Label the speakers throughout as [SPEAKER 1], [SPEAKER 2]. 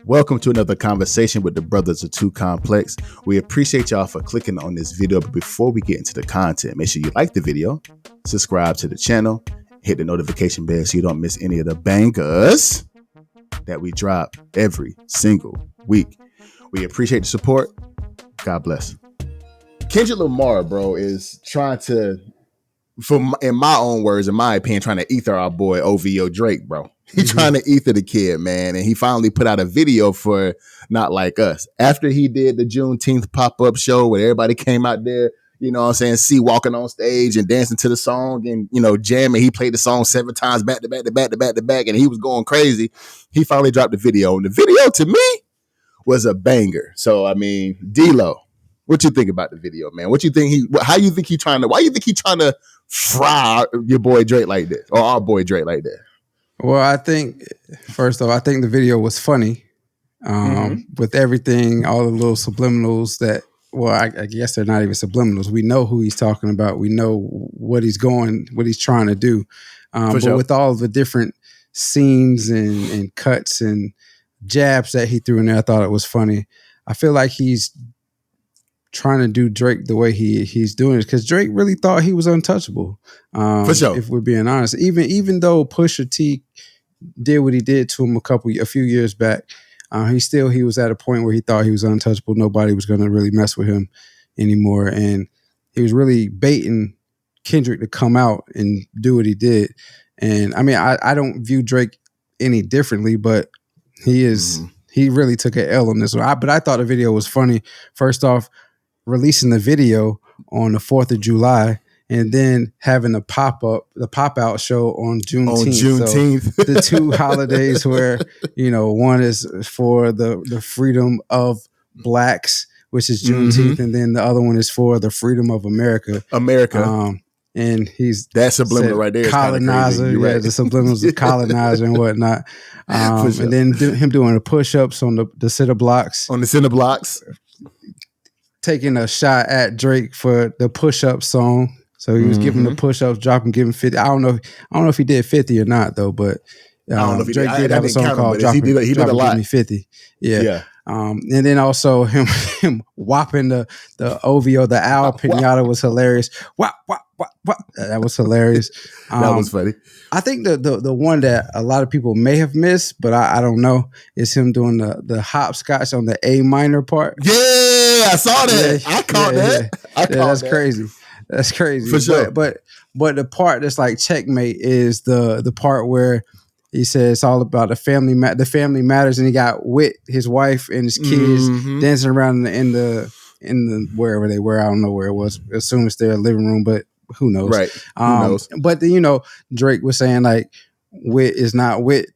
[SPEAKER 1] Welcome to another conversation with the Brothers of Too Complex. We appreciate y'all for clicking on this video. But before we get into the content, make sure you like the video, subscribe to the channel, hit the notification bell so you don't miss any of the bangers that we drop every single week. We appreciate the support. God bless. Kendrick Lamar, bro, is trying to, in my own words, in my opinion, trying to ether our boy OVO Drake, bro. He's trying to ether the kid, man. And he finally put out a video for Not Like Us. After he did the Juneteenth pop-up show where everybody came out there, you know what I'm saying, walking on stage and dancing to the song and, you know, jamming. He played the song 7 times back to back to back to back to back, and he was going crazy. He finally dropped the video. And the video, to me, was a banger. So, I mean, D-Lo, what you think about the video, man? What you think why you think he trying to fry your boy Drake like this, or our boy Drake like that?
[SPEAKER 2] Well, I think, first off, I think the video was funny with everything, all the little subliminals that, well, I guess they're not even subliminals. We know who he's talking about. We know what he's trying to do. But sure, with all the different scenes and cuts and jabs that he threw in there, I thought it was funny. I feel like he's trying to do Drake the way he's doing it, because Drake really thought he was untouchable. For sure. If we're being honest, even though Pusha T did what he did to him a few years back, he was at a point where he thought he was untouchable. Nobody was going to really mess with him anymore, and he was really baiting Kendrick to come out and do what he did. And I mean, I don't view Drake any differently, but he is. He really took an L on this one. But I thought the video was funny. First off, releasing the video on the 4th of July and then having the pop-out show on Juneteenth. So the two holidays where, you know, one is for the freedom of blacks, which is Juneteenth, and then the other one is for the freedom of America. And that's subliminal right there. Colonizer, right. The subliminals of colonizer and whatnot. Sure. And then him doing the push-ups on the cinder blocks.
[SPEAKER 1] On the cinder blocks.
[SPEAKER 2] Taking a shot at Drake for the push-up song. So he was giving the push-ups, giving 50. I don't know if he did 50 or not though, but Drake did have a song called Drop Him, he did a lot. Give Me 50. Yeah. And then also him whopping the OVO, the owl pinata was hilarious. Whop. That was hilarious.
[SPEAKER 1] That was funny.
[SPEAKER 2] I think the one that a lot of people may have missed, but I don't know, is him doing the hopscotch on the A minor part.
[SPEAKER 1] Yeah, I saw that. I caught that.
[SPEAKER 2] That's crazy. That's crazy.
[SPEAKER 1] For sure.
[SPEAKER 2] But the part that's like checkmate is the part where he says it's all about the family matters, and he got Wit, his wife, and his kids dancing around in the wherever they were. I don't know where it was. Assume it's their living room, but who knows?
[SPEAKER 1] Right. Who knows?
[SPEAKER 2] But then, you know, Drake was saying like Wit is not with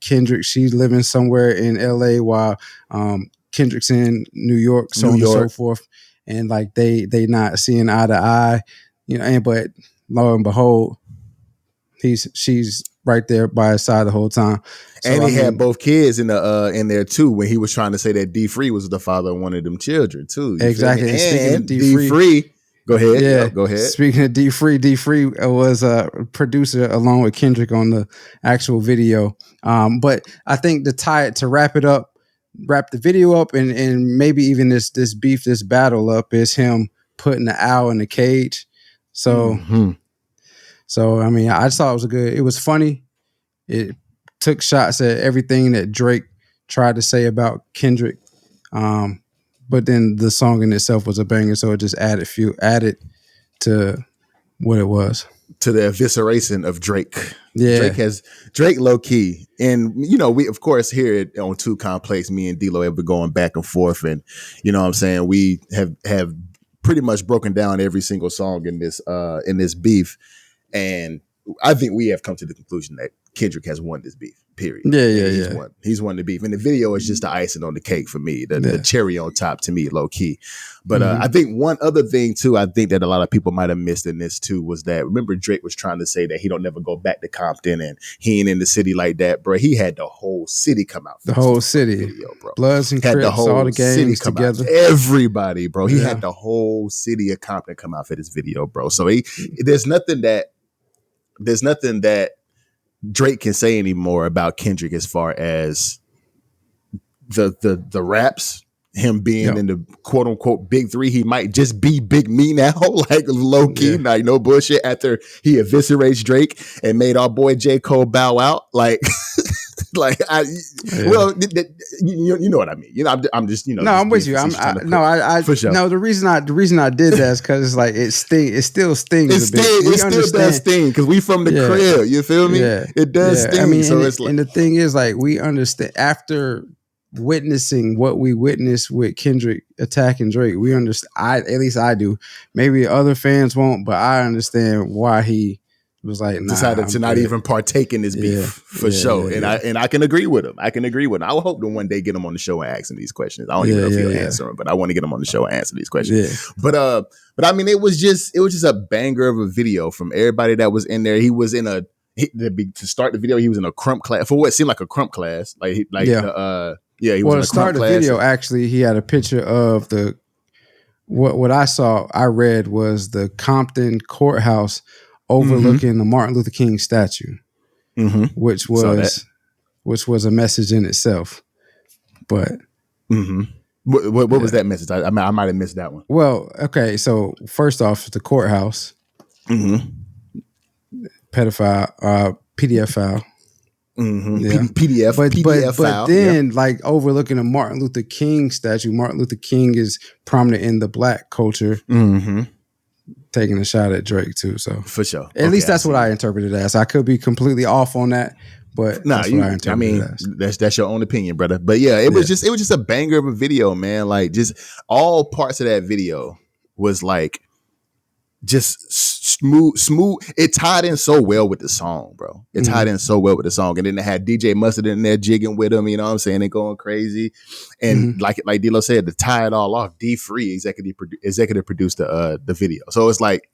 [SPEAKER 2] Kendrick. She's living somewhere in LA while Kendrick's in New York, so on and so forth. And like they not seeing eye to eye, you know. But lo and behold, she's right there by his side the whole time.
[SPEAKER 1] So, and he had both kids in there too when he was trying to say that D-Free was the father of one of them children too.
[SPEAKER 2] Exactly.
[SPEAKER 1] And speaking of D-Free, go ahead. Yeah, go ahead.
[SPEAKER 2] Speaking of D-Free was a producer along with Kendrick on the actual video. But I think to wrap the video up and maybe even this beef, this battle up, is him putting the owl in the cage. So I mean, I just thought it was funny. It took shots at everything that Drake tried to say about Kendrick. But then the song in itself was a banger, so it just added to what it was.
[SPEAKER 1] To the evisceration of Drake.
[SPEAKER 2] Yeah.
[SPEAKER 1] Drake low key. And, you know, we, of course, here on Too Complex, me and D-Lo have been going back and forth. And, you know what I'm saying, we have pretty much broken down every single song in this beef. And I think we have come to the conclusion that Kendrick has won this beef, period.
[SPEAKER 2] Yeah.
[SPEAKER 1] He's won the beef. And the video is just the icing on the cake for me, the cherry on top to me, low key. But I think one other thing too, I think that a lot of people might have missed in this too, was that, remember, Drake was trying to say that he don't never go back to Compton and he ain't in the city like that, bro. He had the whole city come out.
[SPEAKER 2] The whole city. Video, bro. Bloods and Crips, all the gangs together.
[SPEAKER 1] Everybody, bro. He had the whole city of Compton come out for this video, bro. So there's nothing that Drake can say anymore about Kendrick as far as the raps, him being
[SPEAKER 2] Yep.
[SPEAKER 1] in the quote unquote big three, he might just be Big Me now, like low key, like no bullshit. After he eviscerates Drake and made our boy J. Cole bow out, like, like well, you know what I mean. You know, I'm just
[SPEAKER 2] No, I'm with you.
[SPEAKER 1] For sure.
[SPEAKER 2] No, the reason I did that is because it's like it still stings a bit.
[SPEAKER 1] It still does sting because we from the crib. You feel me?
[SPEAKER 2] Yeah,
[SPEAKER 1] it does sting.
[SPEAKER 2] I mean,
[SPEAKER 1] so
[SPEAKER 2] and
[SPEAKER 1] it's like,
[SPEAKER 2] and the thing is, like, we understand after witnessing what we witnessed with Kendrick attacking Drake. We understand. At least I do. Maybe other fans won't, but I understand why he was like,
[SPEAKER 1] decided to not even partake in this beef for sure. And I can agree with him. I will hope to one day get him on the show and ask him these questions. I don't even know if he'll answer them, but I want to get him on the show and answer these questions. Yeah. But I mean, it was just a banger of a video from everybody that was in there. He was in to start the video. He was in a crump class for what seemed like a crump class. He was in a
[SPEAKER 2] start the video. Actually, he had a picture of the what I read was the Compton courthouse overlooking the Martin Luther King statue, which was a message in itself. But
[SPEAKER 1] what was that message? I might have missed that one.
[SPEAKER 2] Well, okay, so first off, the courthouse, pedophile, PDF file.
[SPEAKER 1] PDF
[SPEAKER 2] but then like overlooking a Martin Luther King statue. Martin Luther King is prominent in the black culture. Taking a shot at Drake too, so
[SPEAKER 1] for sure.
[SPEAKER 2] At least that's what I interpreted as. I could be completely off on that, but that's what I interpreted as.
[SPEAKER 1] That's your own opinion, brother. But yeah, it was just a banger of a video, man. Like just all parts of that video was like just smooth. It tied in so well with the song, bro. It tied in so well with the song, and then it had DJ Mustard in there jigging with him. You know what I'm saying? They going crazy, and like D-Lo said, to tie it all off, D-Free executive produced the video. So it's like,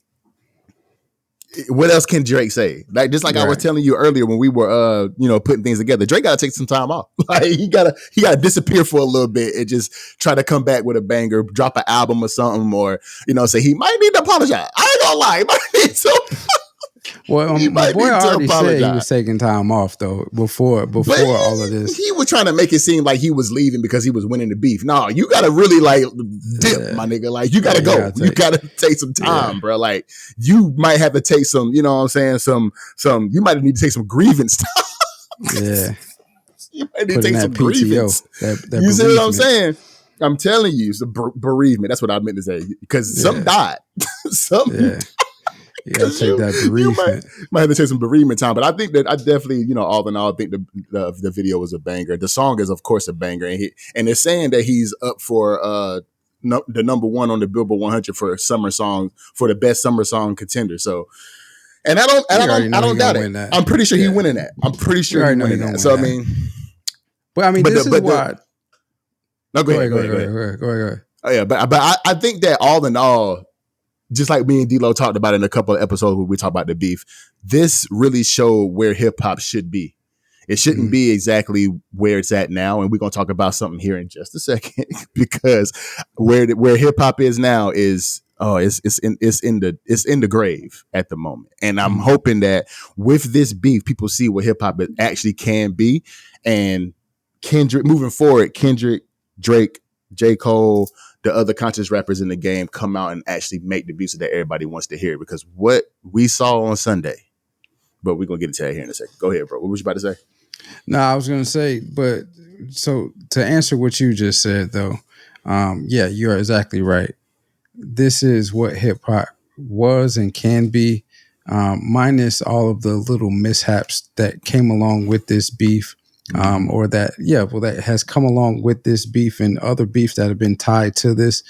[SPEAKER 1] what else can Drake say? Like just like I was telling you earlier when we were putting things together, Drake gotta take some time off. Like he gotta disappear for a little bit and just try to come back with a banger, drop an album or something, or say he might need to apologize. I ain't gonna lie, he might need to.
[SPEAKER 2] Well, my boy already said he was taking time off though before all of this.
[SPEAKER 1] He was trying to make it seem like he was leaving because he was winning the beef. No, you gotta really like dip, my nigga. Like you gotta go. You gotta take some time, bro. Like you might have to take some. You know what I'm saying? Some. You might need to take some grievance time.
[SPEAKER 2] Yeah.
[SPEAKER 1] You might need to take some grievance. That you see what I'm saying? I'm telling you, it's a bereavement. That's what I meant to say. Because some died.
[SPEAKER 2] You gotta take that bereavement.
[SPEAKER 1] You might have to take some bereavement time, but I think that I definitely, all in all, I think the video was a banger. The song is, of course, a banger, and they're saying that he's up for the number one on the Billboard 100 for summer songs, for the best summer song contender. So, and I don't doubt it. I'm pretty sure he's winning that. I'm pretty sure he's winning that. So I mean,
[SPEAKER 2] this is why.
[SPEAKER 1] No, go ahead. Oh yeah, but I think that all in all, just like me and D-Lo talked about in a couple of episodes where we talked about the beef, this really showed where hip hop should be. It shouldn't be exactly where it's at now, and we're gonna talk about something here in just a second because where hip hop is now is it's in the grave at the moment, and I'm hoping that with this beef, people see what hip hop actually can be, and Kendrick moving forward, Drake, J. Cole, the other conscious rappers in the game come out and actually make the music that everybody wants to hear. Because what we saw on Sunday, but we're going to get into that here in a second. Go ahead, bro. What was you about to say?
[SPEAKER 2] No, I was going to say, but so to answer what you just said, though, you're exactly right. This is what hip hop was and can be, minus all of the little mishaps that came along with this beef. That has come along with this beef and other beefs that have been tied to this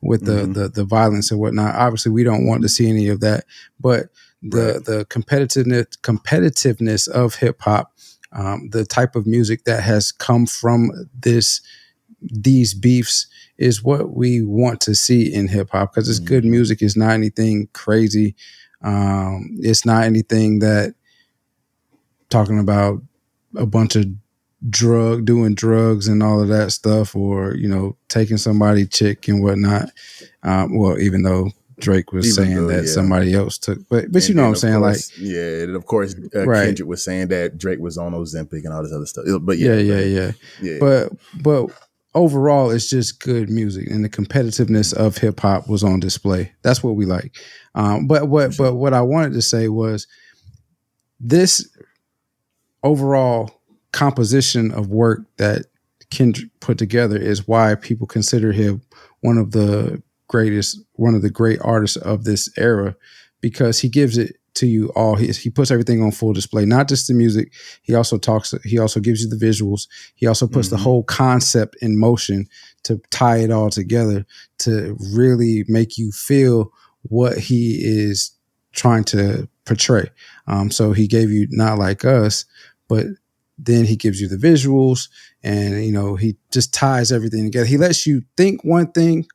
[SPEAKER 2] with the violence and whatnot. Obviously, we don't want to see any of that, but the competitiveness of hip hop, the type of music that has come from these beefs is what we want to see in hip hop because it's good music. It's not anything crazy. It's not anything that talking about a bunch of doing drugs and all of that stuff, or taking somebody's chick and whatnot. Even though Drake was
[SPEAKER 1] Even
[SPEAKER 2] saying
[SPEAKER 1] though,
[SPEAKER 2] that
[SPEAKER 1] yeah.
[SPEAKER 2] somebody else took, but
[SPEAKER 1] And
[SPEAKER 2] you know what I'm
[SPEAKER 1] of
[SPEAKER 2] saying,
[SPEAKER 1] course,
[SPEAKER 2] like
[SPEAKER 1] yeah, and of course,
[SPEAKER 2] right.
[SPEAKER 1] Kendrick was saying that Drake was on Ozempic and all this other stuff. But
[SPEAKER 2] Yeah. But overall, it's just good music, and the competitiveness of hip hop was on display. That's what we like. But what I wanted to say was this overall composition of work that Kendrick put together is why people consider him one of the great artists of this era, because he gives it to you all. He puts everything on full display, not just the music. He also gives you the visuals. He also puts the whole concept in motion to tie it all together to really make you feel what he is trying to portray. So he gave you Not Like Us, but then he gives you the visuals, and he just ties everything together. He lets you think one thing,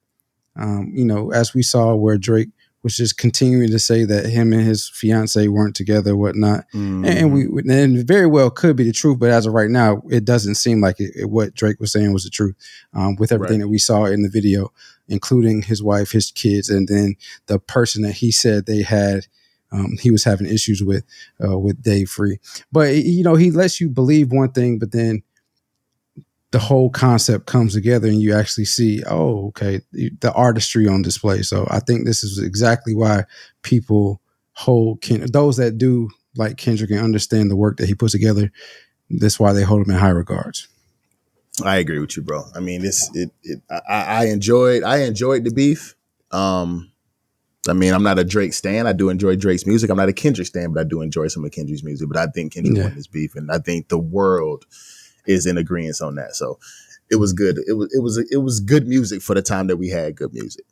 [SPEAKER 2] as we saw where Drake was just continuing to say that him and his fiance weren't together, whatnot, and it very well could be the truth, but as of right now, it doesn't seem like what Drake was saying was the truth, with everything that we saw in the video, including his wife, his kids, and then the person that he said they had. He was having issues with Dave Free, but he lets you believe one thing, but then the whole concept comes together, and you actually see, oh, okay, the artistry on display. So I think this is exactly why people hold those that do like Kendrick and understand the work that he puts together. That's why they hold him in high regards.
[SPEAKER 1] I agree with you, bro. I mean, I enjoyed the beef. I mean, I'm not a Drake stan. I do enjoy Drake's music. I'm not a Kendrick stan, but I do enjoy some of Kendrick's music. But I think Kendrick won this beef, and I think the world is in agreement on that. So it was good. It was good music for the time that we had good music.